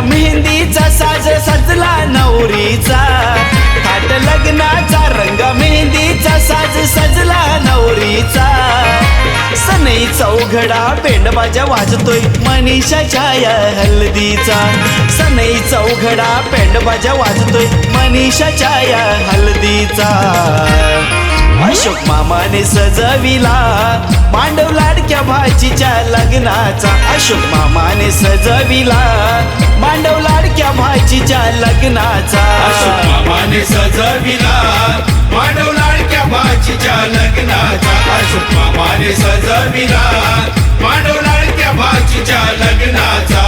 मेहंदीचा साज सजला नवरीचा, थाट लग्नाचा रंग मेहंदीचा साज सजला नवरीचा। सनई चौघडा पेंडबाजा वाजतोय मनीषाच्या या हल्दीचा, सनई चौघडा पेंडबाजा वाजतोय मनीषाच्या या हल्दीचा। अशोक मामाने सजविला मांडव लाडक्या भाचीच्या लग्नाचा, अशोक मामाने सजविला मांडव लाडक्या भाचीच्या लग्नाचा। अशोक मामाने सजविला मांडव लाडक्या भाचीच्या लग्नाचा, अशोक मामाने सजविला मांडव लाडक्या भाचीच्या लग्नाचा।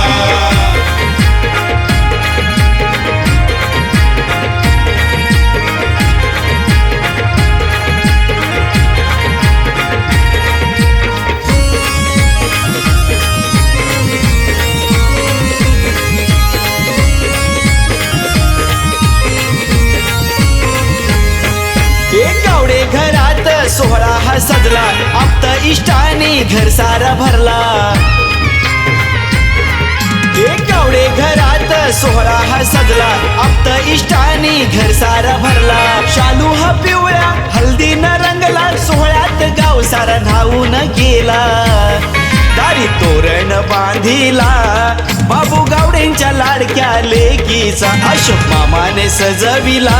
गावडे घरात सोहळा हा सजला, आप्त इष्टाने घर सारा भरला। गावडे घरात सोहळा हा सजला, आप्त इष्टाने घर सारा भरला। शालू हा पिवळ्या हल्दीनं रंगला, सोहळ्यात गाव सारा धावून गेला। दारी तोरण बांधिला बाबू गावडेंच्या लाडक्या लेकीचा, अशोक मामाने सजविला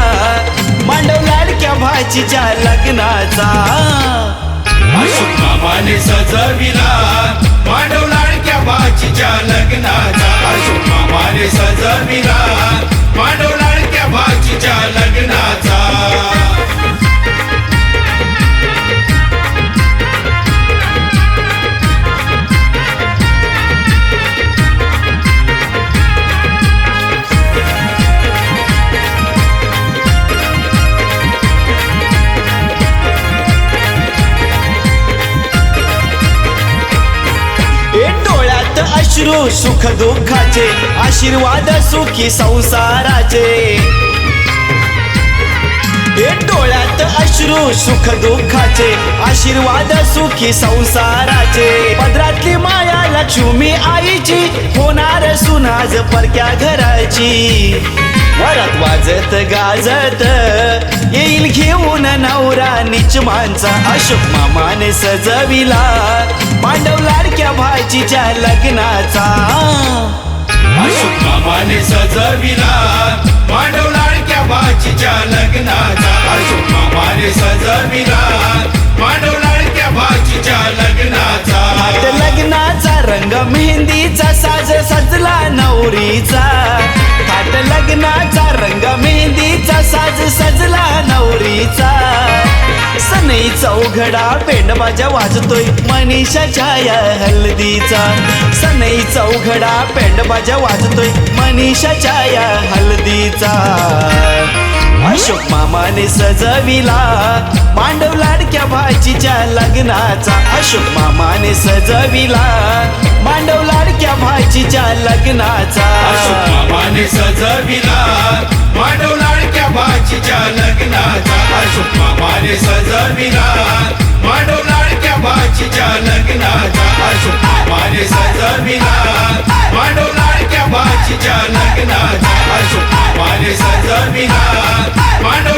मांडव लाडक्या भाचीच्या लग्नाचा। अशोक मामाने सजविला मांडव लाडक्या भाचीच्या लग्नाचा, अशोक मामाने सजविला मांडव लाडक्या भाचीच्या लग्नाचा। अश्रू सुख दुःखाचे आशीर्वाद सुखी संसाराचे, डोळ्यात अश्रू सुख दुःखाचे आशीर्वाद सुखी संसाराचे। पदरातली माया लक्ष्मी आईची होणार सुनाज परक्या घराची, वरात वाजत गाजत येईल घेऊन नवरा निचमांचा, अशोक मामाने सजविला मांडव लाडक्या भाचीच्या लग्नाचा। अशोक मामाने सजविला मांडव लाडक्या भाचीच्या लग्नाचा, अशोक मामाने सजविला मांडव लाडक्या भाचीच्या लग्नाचा। थाट लग्नाचा रंग मेहंदीचा साज सजला नवरीचा, थाट लग्नाचा रंग मेहंदीचा साज सजला नवरीचा। सनई चौघडा पेंडबाजा वाजतोय मनीषाच्या या हल्दीचा, सनई चौघडा पेंडबाजा वाजतोय मनीषाच्या या हल्दीचा। अशोक मामाने सजविला मांडव लाडक्या भाचीच्या लग्नाचा, अशोक मामाने सजविला मांडव लाडक्या भाचीच्या लग्नाचा। अशोक मामाने सजविला मांडव लाडक्या भाचीच्या लग्नाचा, अशोक मामाने सजविला मांडव लाडक्या भाचीच्या लग्नाचा, अशोक मामाने सजविला मांडव लाडक्या भाचीच्या लग्नाचा, अशोक मामाने सजविला मांडव